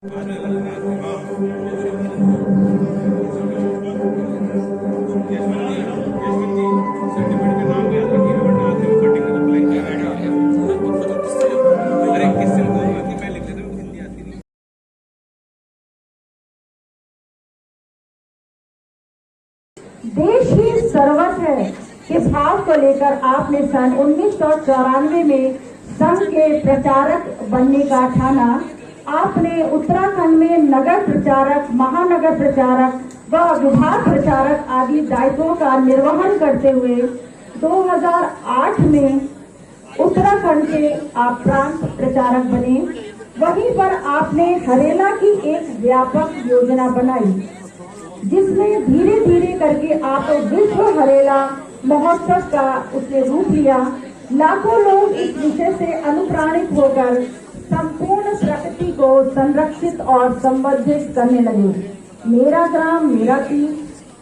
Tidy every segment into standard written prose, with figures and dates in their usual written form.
देश ही सर्वस्व है के भाव को लेकर आपने सन 1994 में संघ के प्रचारक बनने का ठाना। आपने उत्तराखंड में नगर प्रचारक, महानगर प्रचारक व विभाग प्रचारक आदि दायित्वों का निर्वहन करते हुए 2008 में उत्तराखंड के आप प्रांत प्रचारक बने। वहीं पर आपने हरेला की एक व्यापक योजना बनाई, जिसमें धीरे धीरे करके आप विश्व हरेला महोत्सव का उसने रूप लिया। लाखों लोग इस विषय से अनुप्राणित होकर संपूर्ण प्रकृति को संरक्षित और संवर्धित करने लगे। मेरा ग्राम मेरा तीर,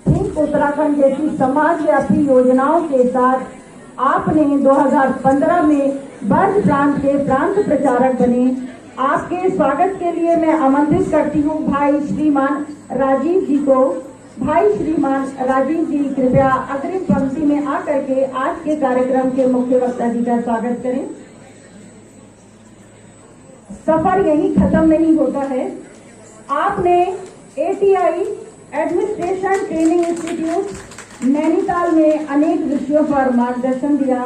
थिंक उत्तराखंड जैसी समाजव्यापी योजनाओं के साथ आपने 2015 में बर्ज प्रांत के प्रांत प्रचारक बने। आपके स्वागत के लिए मैं आमंत्रित करती हूँ भाई श्रीमान राजीव जी को। भाई श्रीमान राजीव जी कृपया अग्रिम पंक्ति में आकर के आज के कार्यक्रम के मुख्य वक्ता जी का स्वागत करें। सफर यही खत्म नहीं होता है। आपने ATI administration training institute Nainital में अनेक विषयों पर मार्गदर्शन दिया।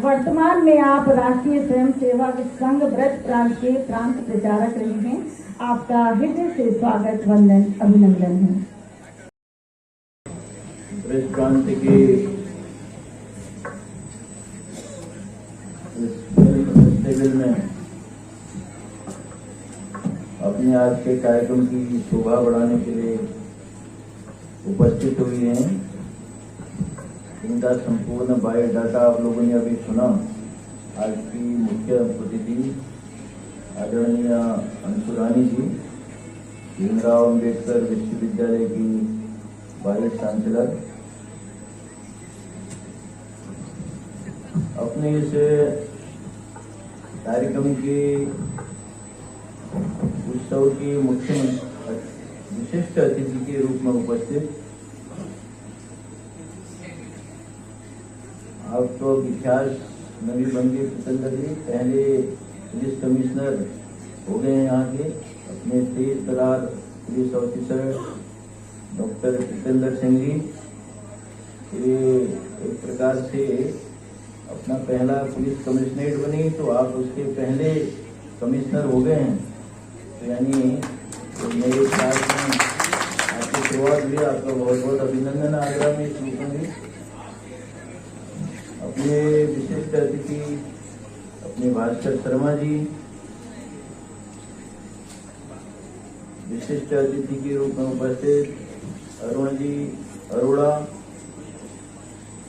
वर्तमान में आप राष्ट्रीय स्वयंसेवक संघ ब्रज प्रांत के प्रांत प्रचारक रहे हैं। आपका हृदय से स्वागत, वंदन, अभिनंदन है। ब्रज प्रांत के फेस्टिवल में अपने आज के कार्यक्रम की शोभा बढ़ाने के लिए उपस्थित हुई हैं। इनका संपूर्ण बायोडाटा आप लोगों ने अभी सुना। आज की मुख्य अतिथि आदरणीय अंशुरानी जी, भीमराव अंबेडकर विश्वविद्यालय की वाइस चांसलर, अपने इस कार्यक्रम के उत्सव की मुख्य विशिष्ट अतिथि के रूप में उपस्थित आप तो इतिहास नवी बंगे जितेंद्र जी पहले पुलिस कमिश्नर हो गए हैं यहाँ के। अपने तेज तरार police officer doctor Jitendra Singh ji, ये एक प्रकार से अपना पहला पुलिस कमिश्नरेट बनी तो आप उसके पहले कमिश्नर हो गए हैं। तो यानी नए साल में आपकी शुरुआत हुई। आपका बहुत बहुत अभिनंदन आगरा में इस रूप में। अपने विशिष्ट अतिथि अपने भास्कर शर्मा जी, विशिष्ट अतिथि के रूप में उपस्थित अरुण जी अरोड़ा,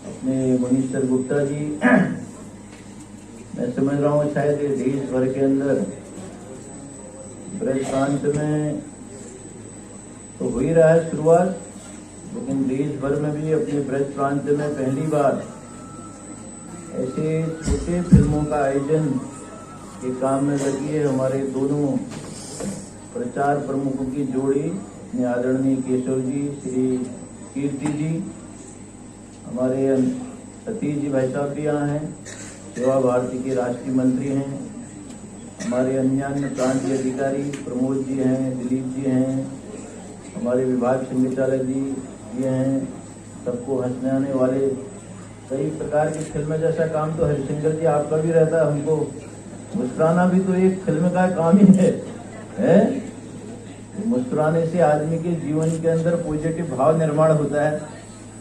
अपने मनीषर गुप्ता जी। मैं समझ रहा हूँ शायद देश भर के अंदर ब्रज प्रांत में तो हो ही रहा है शुरुआत, लेकिन देश भर में भी अपने ब्रज प्रांत में पहली बार ऐसे छोटे फिल्मों का आयोजन के काम में लगी है हमारे दोनों प्रचार प्रमुखों की जोड़ी, आदरणीय केशव जी, श्री कीर्ति जी, हमारे सतीश जी भाई साहब भी यहाँ हैं, सेवा भारती के राष्ट्रीय मंत्री हैं, हमारे अन्य प्रांतीय अधिकारी प्रमोद जी हैं, दिलीप जी हैं, हमारे विभाग संचालक जी ये हैं। सबको हंसने वाले कई प्रकार की फिल्में जैसा काम तो हरिशंकर जी आपका भी रहता है। हमको मुस्कुराना भी तो एक फिल्म का काम ही है? मुस्कुराने से आदमी के जीवन के अंदर पॉजिटिव भाव निर्माण होता है,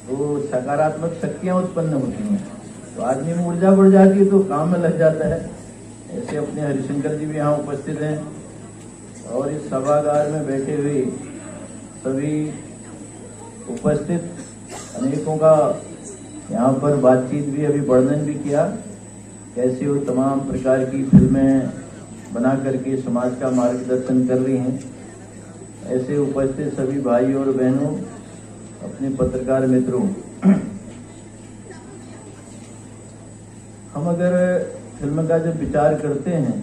तो सकारात्मक शक्तियां उत्पन्न होती हैं, तो आदमी में ऊर्जा बढ़ जाती है, तो काम में लग जाता है। ऐसे अपने हरिशंकर जी भी यहाँ उपस्थित हैं और इस सभागार में बैठे हुए सभी उपस्थित अनेकों का यहाँ पर बातचीत भी अभी वर्णन भी किया, कैसे वो तमाम प्रकार की फिल्में बना करके समाज का मार्गदर्शन कर रही हैं। ऐसे उपस्थित सभी भाई और बहनों, अपने पत्रकार मित्रों, हम अगर फिल्म का जब विचार करते हैं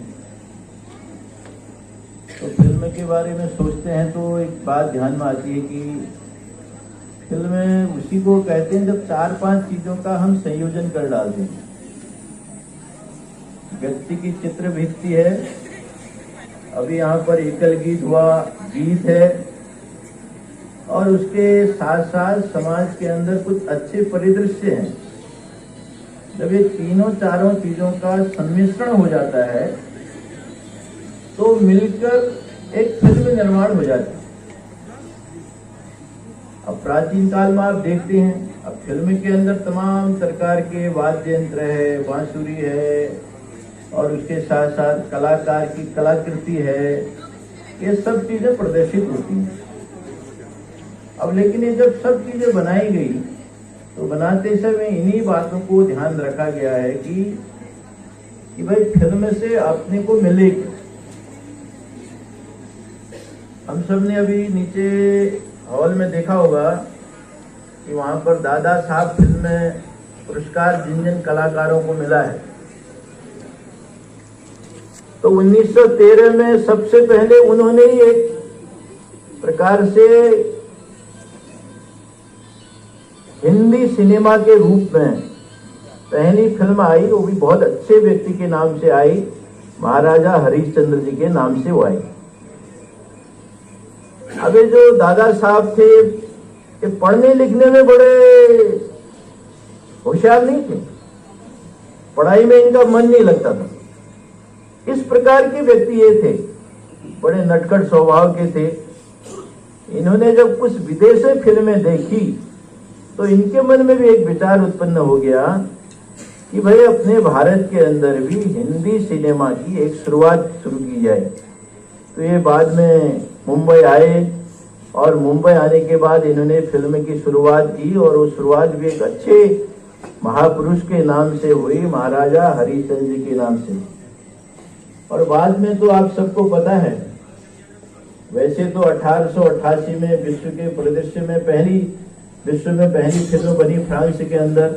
तो फिल्म के बारे में सोचते हैं तो एक बात ध्यान में आती है कि फिल्म उसी को कहते हैं जब 4-5 चीजों का हम संयोजन कर डालते हैं। व्यक्ति की चित्र भित्ति है, अभी यहाँ पर एकल गीत हुआ, गीत है, और उसके साथ साथ समाज के अंदर कुछ अच्छे परिदृश्य हैं। जब ये तीनों चारों चीजों का सम्मिश्रण हो जाता है तो मिलकर एक फिल्म निर्माण हो जाती है। अब प्राचीन काल में आप देखते हैं, अब फिल्म के अंदर तमाम प्रकार के वाद्य यंत्र है, बांसुरी है, और उसके साथ साथ कलाकार की कलाकृति है, ये सब चीजें प्रदर्शित होती हैं। अब लेकिन ये जब सब चीजें बनाई गई तो बनाते समय इन्हीं बातों को ध्यान रखा गया है कि भाई फिल्म से अपने को मिले। हम सब ने अभी नीचे हॉल में देखा होगा कि वहां पर दादा साहब फिल्म में पुरस्कार जिन जिन कलाकारों को मिला है, तो 1913 में सबसे पहले उन्होंने ही एक प्रकार से हिंदी सिनेमा के रूप में पहली फिल्म आई, वो भी बहुत अच्छे व्यक्ति के नाम से आई, महाराजा हरिश्चंद्र जी के नाम से वो आई। अब ये जो दादा साहब थे ये पढ़ने लिखने में बड़े होशियार नहीं थे, पढ़ाई में इनका मन नहीं लगता था। इस प्रकार के व्यक्ति ये थे, बड़े नटखट स्वभाव के थे। इन्होंने जब कुछ विदेशी फिल्में देखी तो इनके मन में भी एक विचार उत्पन्न हो गया कि भाई अपने भारत के अंदर भी हिंदी सिनेमा की एक शुरुआत शुरू की जाए। तो ये बाद में मुंबई आए और मुंबई आने के बाद इन्होंने फिल्म की शुरुआत की, और वो शुरुआत भी एक अच्छे महापुरुष के नाम से हुई, महाराजा हरिश्चंद्र जी के नाम से। और बाद में तो आप सबको पता है, वैसे तो 1888 में विश्व के परिदृश्य में पहली फिल्म बनी फ्रांस के अंदर।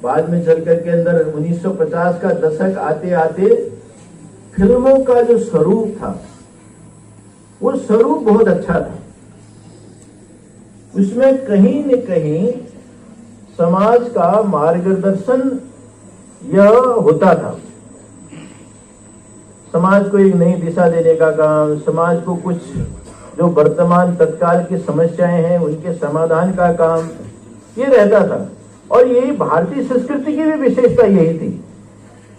बाद में चलकर के अंदर 1950 का दशक आते आते फिल्मों का जो स्वरूप था वो स्वरूप बहुत अच्छा था। उसमें कहीं न कहीं समाज का मार्गदर्शन यह होता था, समाज को एक नई दिशा देने का काम, समाज को कुछ जो वर्तमान तत्काल की समस्याएं हैं उनके समाधान का काम ये रहता था। और यही भारतीय संस्कृति की भी विशेषता यही थी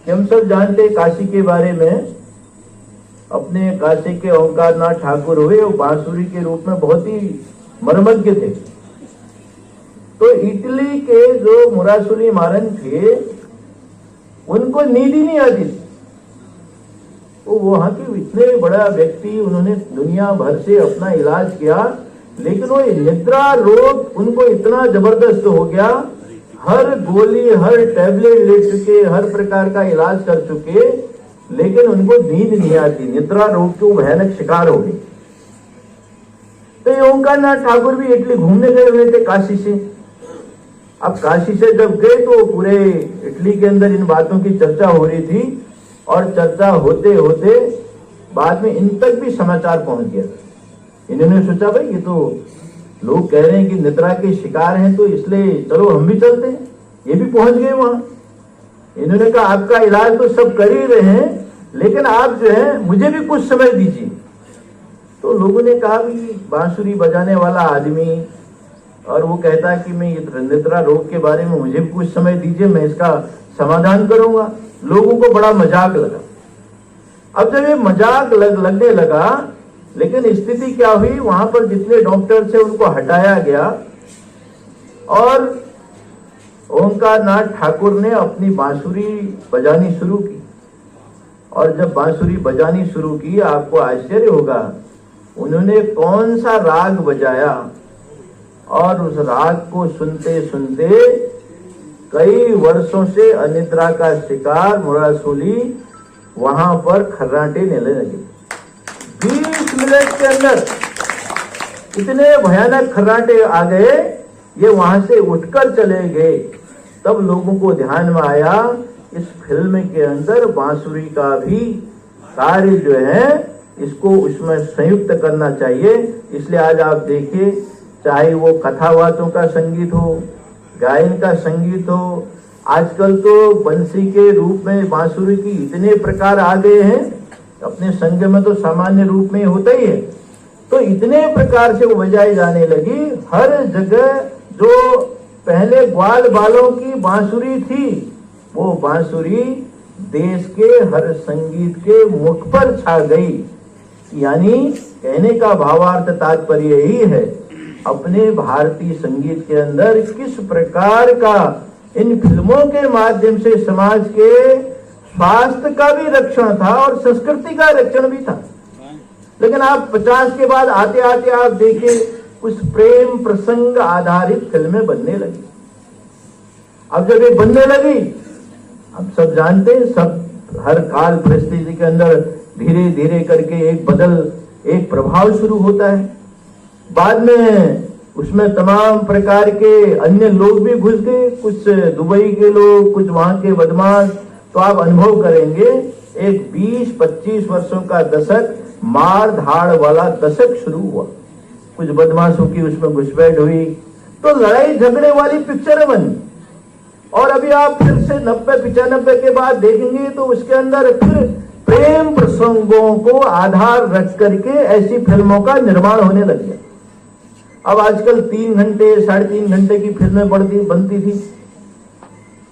कि हम सब जानते काशी के बारे में, अपने काशी के ओंकारनाथ ठाकुर हुए, वो बांसुरी के रूप में बहुत ही मर्मज्ञ थे। तो इटली के जो मुरासुली मारन थे उनको नींद ही नहीं आती थी। वो वहां के इतने बड़ा व्यक्ति, उन्होंने दुनिया भर से अपना इलाज किया, लेकिन वो निद्रा रोग उनको इतना जबरदस्त हो गया, हर गोली हर टैबलेट ले चुके, हर प्रकार का इलाज कर चुके, लेकिन उनको नींद नहीं आती, निद्रा रोग के भयानक शिकार हो गए। तो ये ओंकारनाथ ठाकुर भी इटली घूमने गए हुए थे काशी से। अब काशी से जब गए तो पूरे इटली के अंदर इन बातों की चर्चा हो रही थी, और चर्चा होते होते बाद में इन तक भी समाचार पहुंच गया। इन्होंने सोचा भाई ये तो लोग कह रहे हैं कि निद्रा के शिकार हैं, तो इसलिए चलो हम भी चलते हैं। ये भी पहुंच गए वहां। इन्होंने कहा आपका इलाज तो सब कर ही रहे हैं, लेकिन आप जो है मुझे भी कुछ समय दीजिए। तो लोगों ने कहा कि बांसुरी बजाने वाला आदमी, और वो कहता है कि मैं निद्रा रोग के बारे में मुझे भी कुछ समय दीजिए, मैं इसका समाधान करूंगा। लोगों को बड़ा मजाक लगा। अब जब ये मजाक लगने लगा, लेकिन स्थिति क्या हुई, वहां पर जितने डॉक्टर थे उनको हटाया गया, और ओंकारनाथ ठाकुर ने अपनी बांसुरी बजानी शुरू की। और जब बांसुरी बजानी शुरू की, आपको आश्चर्य होगा उन्होंने कौन सा राग बजाया, और उस राग को सुनते सुनते कई वर्षों से अनिद्रा का शिकार मुरासुली वहां पर खर्राटे लेने लगे। 20 मिनट के अंदर इतने भयानक खर्राटे आ गए, ये वहां से उठकर चले गए। तब लोगों को ध्यान में आया इस फिल्म के अंदर बांसुरी का भी कार्य जो है इसको उसमें संयुक्त करना चाहिए। इसलिए आज आप देखिए, चाहे वो कथावाचों का संगीत हो, गायन का संगीत हो, आजकल तो बंसी के रूप में बांसुरी की इतने प्रकार आ गए हैं, अपने संघ में तो सामान्य रूप में होता ही है, तो इतने प्रकार से वो बजाई जाने लगी। हर जगह जो पहले ग्वाल बालों की बांसुरी थी, वो बांसुरी देश के हर संगीत के मुख पर छा गई। यानी कहने का भावार्थ तात्पर्य यही है, अपने भारतीय संगीत के अंदर किस प्रकार का इन फिल्मों के माध्यम से समाज के स्वास्थ्य का भी रक्षण था और संस्कृति का रक्षण भी था। लेकिन आप 50 के बाद आते आते आप देखिए, कुछ प्रेम प्रसंग आधारित फिल्में बनने लगी। अब जब ये बनने लगी, अब सब जानते हैं, सब हर काल परिस्थिति के अंदर धीरे धीरे करके एक प्रभाव शुरू होता है। बाद में उसमें तमाम प्रकार के अन्य लोग भी घुस गए, कुछ दुबई के लोग, कुछ वहां के बदमाश। तो आप अनुभव करेंगे, एक 20-25 वर्षों का दशक, मार धाड़ वाला दशक शुरू हुआ। कुछ बदमाशों की उसमें घुसपैठ हुई, तो लड़ाई झगड़े वाली पिक्चरें बनी। और अभी आप फिर से 90-95 के बाद देखेंगे तो उसके अंदर फिर प्रेम प्रसंगों को आधार रख करके ऐसी फिल्मों का निर्माण होने लग गया। अब आजकल 3 घंटे 3.5 घंटे की फिल्में बनती थी,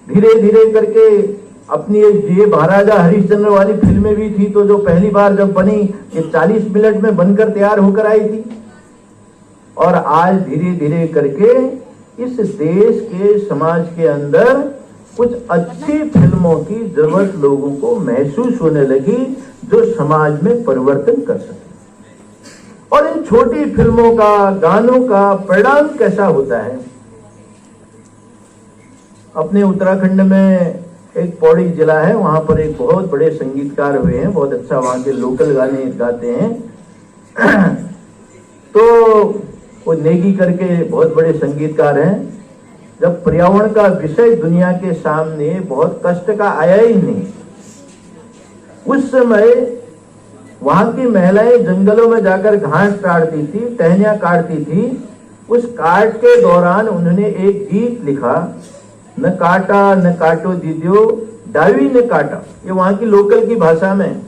धीरे धीरे करके अपनी ये महाराजा हरिश्चंद्र वाली फिल्में भी थी, तो जो पहली बार जब बनी ये 40 मिनट में बनकर तैयार होकर आई थी। और आज धीरे धीरे करके इस देश के समाज के अंदर कुछ अच्छी फिल्मों की जरूरत लोगों को महसूस होने लगी, जो समाज में परिवर्तन कर सके। और इन छोटी फिल्मों का, गानों का परिणाम कैसा होता है? अपने उत्तराखंड में एक पौड़ी जिला है, वहां पर एक बहुत बड़े संगीतकार हुए हैं, बहुत अच्छा वहां के लोकल गाने गाते हैं। तो वो नेगी करके बहुत बड़े संगीतकार हैं। जब पर्यावरण का विषय दुनिया के सामने बहुत कष्ट का आया ही नहीं, उस समय वहां की महिलाएं जंगलों में जाकर घास काटती थी, टहनियां काटती थी। उस काट के दौरान उन्होंने एक गीत लिखा, न काटा न काटो दीदियो डावी ने काटा, ये वहां की लोकल की भाषा में।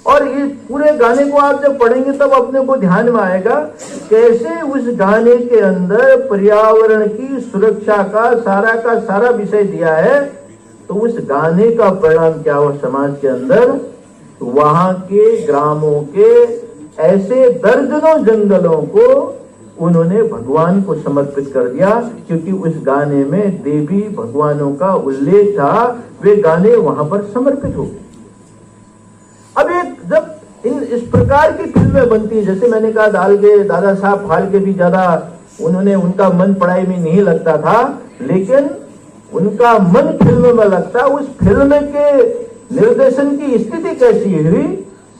और इस पूरे गाने को आप जब पढ़ेंगे तब अपने को ध्यान में आएगा कैसे उस गाने के अंदर पर्यावरण की सुरक्षा का सारा विषय दिया है। तो उस गाने का परिणाम क्या हुआ समाज के अंदर? वहां के ग्रामों के ऐसे दर्जनों जंगलों को उन्होंने भगवान को समर्पित कर दिया, क्योंकि उस गाने में देवी भगवानों का उल्लेख था। वे गाने वहां पर समर्पित हो गए। अब जब इस प्रकार की फिल्में बनती है, जैसे मैंने कहा दादा साहब फाल्के भी ज्यादा उनका मन पढ़ाई में नहीं लगता था, लेकिन उनका मन फिल्म में लगता। उस फिल्म के निर्देशन की स्थिति कैसी हुई,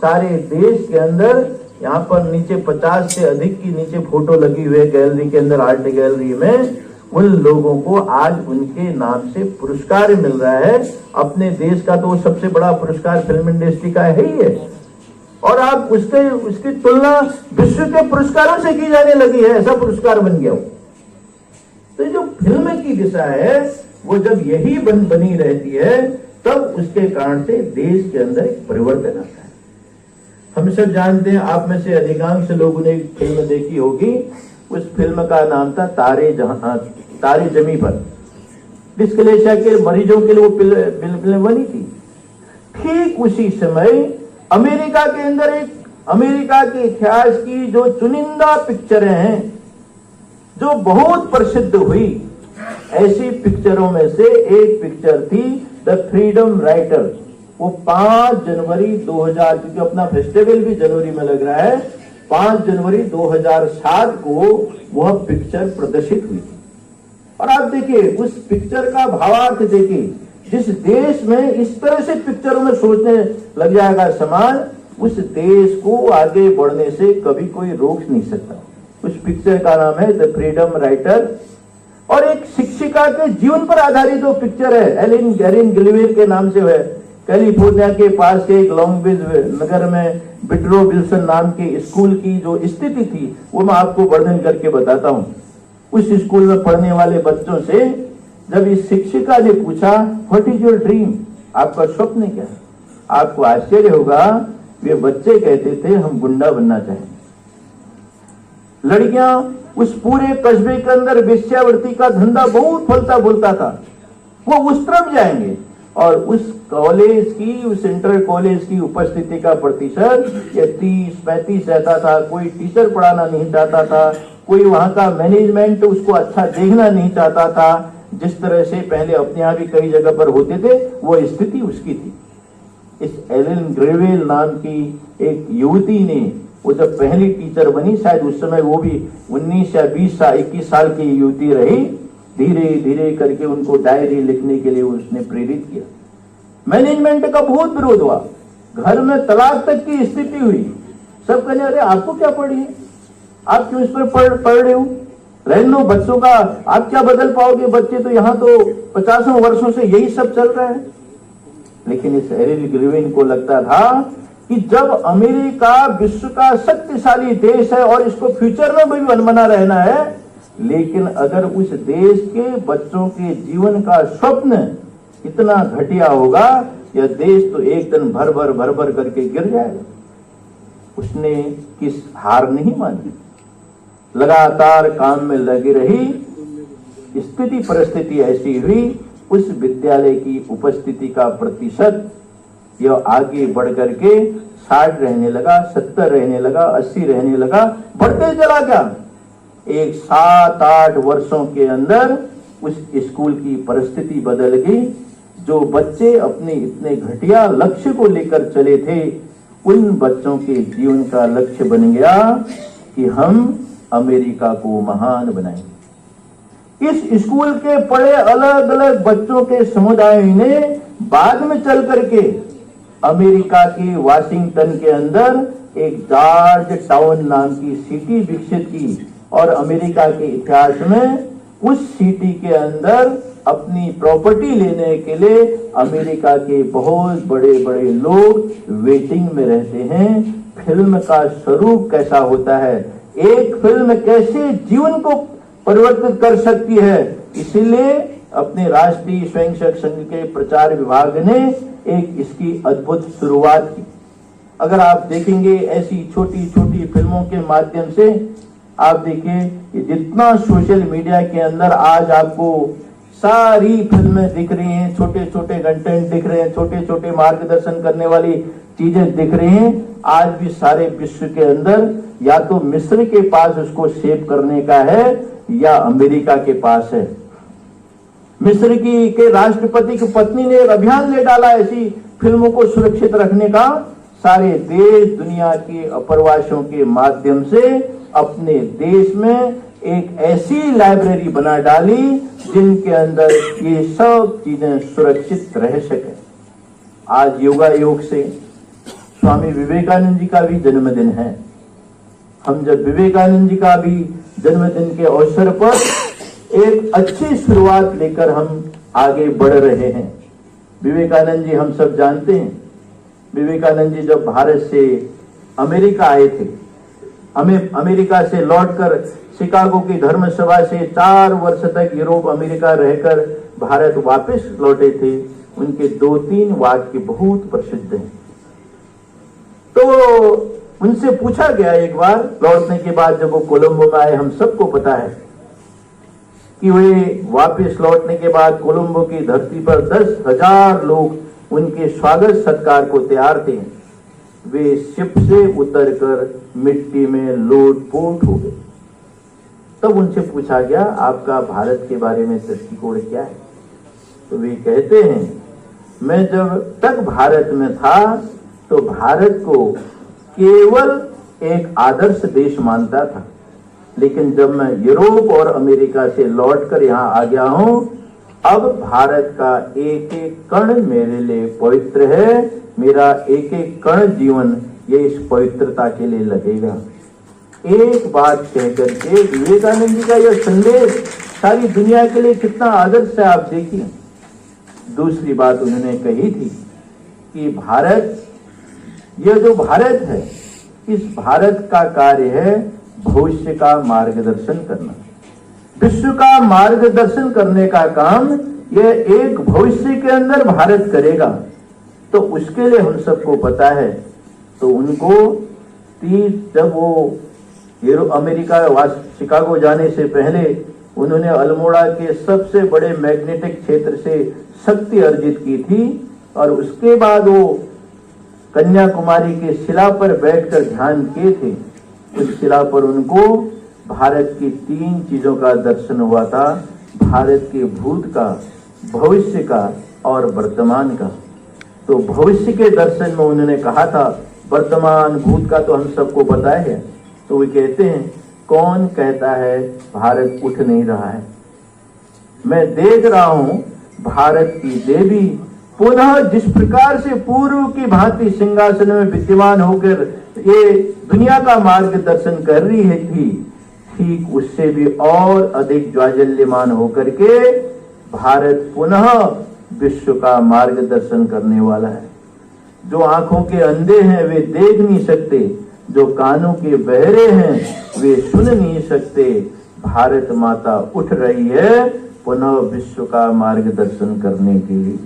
सारे देश के अंदर यहाँ पर नीचे 50 से अधिक की नीचे फोटो लगी हुई है गैलरी के अंदर, आर्ट गैलरी में। उन लोगों को आज उनके नाम से पुरस्कार मिल रहा है। अपने देश का तो सबसे बड़ा पुरस्कार फिल्म इंडस्ट्री का है ही है, और आप उसकी तुलना विश्व के पुरस्कारों से की जाने लगी है, ऐसा पुरस्कार बन गया। तो जो फिल्म की दिशा है वो जब यही बनी रहती है, तब उसके कारण से देश के अंदर एक परिवर्तन आता है। हम सब जानते हैं, आप में से अधिकांश लोगों ने फिल्म देखी होगी। उस फिल्म का नाम था तारे जमी पर। डिस्कलेशिया के मरीजों के लिए वो फिल्म बनी थी। ठीक उसी समय अमेरिका के अंदर अमेरिका के इतिहास की जो चुनिंदा पिक्चरें हैं जो बहुत प्रसिद्ध हुई, ऐसी पिक्चरों में से एक पिक्चर थी द फ्रीडम राइटर। वो 5 जनवरी 2000, क्योंकि अपना फेस्टिवल भी जनवरी में लग रहा है, 5 जनवरी 2007 को वह पिक्चर प्रदर्शित हुई थी। और आप देखिए उस पिक्चर का भावार्थ देखिए। जिस देश में इस तरह से पिक्चरों में सोचने लग जाएगा समाज, उस देश को आगे बढ़ने से कभी कोई रोक नहीं सकता। उस पिक्चर का नाम है द फ्रीडम राइटर, और एक शिक्षिका के जीवन पर आधारित वो पिक्चर है। एलिन गिलवेर के नाम से है। कैलिफोर्निया के पास के एक लॉन्ग बीच नगर में विड्रो विल्सन नाम के स्कूल की जो स्थिति थी वो मैं आपको वर्णन करके बताता हूँ। उस स्कूल में पढ़ने वाले बच्चों से जब इस शिक्षिका ने पूछा व्हाट इज योर ड्रीम, आपका स्वप्न क्या है, आपको आश्चर्य होगा वे बच्चे कहते थे हम गुंडा बनना चाहेंगे। लड़कियां उस पूरे कस्बे के अंदर वेश्यावृत्ति का धंधा बहुत फलता फूलता था, वो उस तरफ जाएंगे और उस कॉलेज की, उस इंटर कॉलेज की उपस्थिति का प्रतिशत ये 30-35 रहता था। कोई टीचर पढ़ाना नहीं चाहता था, कोई वहां का मैनेजमेंट उसको अच्छा देखना नहीं चाहता था। जिस तरह से पहले अपने यहाँ भी कई जगह पर होते थे वो स्थिति उसकी थी। इस एलन ग्रेवेल नाम की एक युवती ने, वो जब पहली टीचर बनी, शायद उस समय वो भी 19 या 20 साल 21 साल की युवती रही, धीरे धीरे करके उनको डायरी लिखने के लिए उसने प्रेरित किया। मैनेजमेंट का बहुत विरोध हुआ, घर में तलाक तक की स्थिति हुई। सब कहने अरे आपको क्या पड़ी है, आप क्यों इस पर पढ़ रहे हो, रहने दो बच्चों का, आप क्या बदल पाओगे, बच्चे तो यहाँ तो 50 वर्षों से यही सब चल रहा है। लेकिन इस एरिल ग्रीवेन को लगता था कि जब अमेरिका विश्व का शक्तिशाली देश है और इसको फ्यूचर में भी बना रहना है, लेकिन अगर उस देश के बच्चों के जीवन का स्वप्न इतना घटिया होगा, यह देश तो एक दिन भर भर करके गिर जाएगा। उसने किस हार नहीं मानी, लगातार काम में लगी रही। स्थिति परिस्थिति ऐसी हुई, उस विद्यालय की उपस्थिति का प्रतिशत यह आगे बढ़ करके 60 रहने लगा, 70 रहने लगा, 80 रहने लगा, बढ़ते चला गया। एक 7-8 वर्षों के अंदर उस स्कूल की परिस्थिति बदल गई। जो बच्चे अपने इतने घटिया लक्ष्य को लेकर चले थे, उन बच्चों के जीवन का लक्ष्य बन गया कि हम अमेरिका को महान बनाएंगे। इस स्कूल के पढ़े अलग अलग बच्चों के समुदाय ने बाद में चल करके अमेरिका के वाशिंगटन के अंदर एक जॉर्ज टाउन नाम की सिटी विकसित की और अमेरिका के इतिहास में उस सिटी के अंदर अपनी प्रॉपर्टी लेने के लिए अमेरिका के बहुत बड़े बड़े लोग वेटिंग में रहते हैं। फिल्म का स्वरूप कैसा होता है, एक फिल्म कैसे जीवन को परिवर्तित कर सकती है, इसीलिए अपने राष्ट्रीय स्वयंसेवक संघ के प्रचार विभाग ने एक इसकी अद्भुत शुरुआत की। अगर आप देखेंगे ऐसी छोटी छोटी फिल्मों के माध्यम से, आप देखिए जितना सोशल मीडिया के अंदर आज आपको सारी फिल्में दिख रही हैं, छोटे छोटे कंटेंट दिख रहे हैं, छोटे छोटे मार्गदर्शन करने वाली चीजें दिख रही हैं। आज भी सारे विश्व के अंदर या तो मिस्र के पास उसको सेव करने का है या अमेरिका के पास है। मिस्र की के राष्ट्रपति की पत्नी ने एक अभियान ले डाला ऐसी फिल्मों को सुरक्षित रखने का। सारे देश दुनिया के अप्रवासियों के माध्यम से अपने देश में एक ऐसी लाइब्रेरी बना डाली जिनके अंदर ये सब चीजें सुरक्षित रह सके। आज योगा योग से स्वामी विवेकानंद जी का भी जन्मदिन है। हम जब विवेकानंद जी का भी जन्मदिन के अवसर पर एक अच्छी शुरुआत लेकर हम आगे बढ़ रहे हैं। विवेकानंद जी हम सब जानते हैं, विवेकानंद जी जब भारत से अमेरिका आए थे, अमेरिका से लौटकर शिकागो की धर्म सभा से 4 वर्ष तक यूरोप अमेरिका रहकर भारत वापस लौटे थे। उनके 2-3 वाक्य बहुत प्रसिद्ध हैं। तो उनसे पूछा गया एक बार लौटने के बाद, जब वो कोलंबो में आए, हम सबको पता है कि वे वापस लौटने के बाद कोलंबो की धरती पर 10,000 लोग उनके स्वागत सत्कार को तैयार थे। वे शिप से उतरकर मिट्टी में लोटपोट हो गए। तब उनसे पूछा गया आपका भारत के बारे में दृष्टिकोण क्या है। तो वे कहते हैं मैं जब तक भारत में था तो भारत को केवल एक आदर्श देश मानता था, लेकिन जब मैं यूरोप और अमेरिका से लौटकर यहाँ आ गया हूँ, अब भारत का एक एक कण मेरे लिए पवित्र है। मेरा एक एक कण जीवन ये इस पवित्रता के लिए लगेगा। एक बात कहकर के विवेकानंद जी का यह संदेश सारी दुनिया के लिए कितना आदर्श है, आप देखिए। दूसरी बात उन्होंने कही थी कि भारत, यह जो भारत है, इस भारत का कार्य है भविष्य का मार्गदर्शन करना। विश्व का मार्गदर्शन करने का काम यह एक भविष्य के अंदर भारत करेगा। तो उसके लिए हम सबको पता है, तो उनको जब वो अमेरिका शिकागो जाने से पहले उन्होंने अल्मोड़ा के सबसे बड़े मैग्नेटिक क्षेत्र से शक्ति अर्जित की थी, और उसके बाद वो कन्याकुमारी के शिला पर बैठकर ध्यान किए थे। उस शिला पर उनको भारत की 3 चीजों का दर्शन हुआ था, भारत के भूत का, भविष्य का और वर्तमान का। तो भविष्य के दर्शन में उन्होंने कहा था, वर्तमान भूत का तो हम सबको पता है। तो वे कहते हैं, कौन कहता है भारत उठ नहीं रहा है? मैं देख रहा हूं भारत की देवी पुनः जिस प्रकार से पूर्व की भांति सिंहासन में विद्यमान होकर ये दुनिया का मार्गदर्शन कर रही है थी, ठीक उससे भी और अधिक ज्वाजल्यमान होकर के भारत पुनः विश्व का मार्गदर्शन करने वाला है। जो आंखों के अंधे हैं वे देख नहीं सकते, जो कानों के बहरे हैं वे सुन नहीं सकते। भारत माता उठ रही है पुनः विश्व का मार्गदर्शन करने के लिए।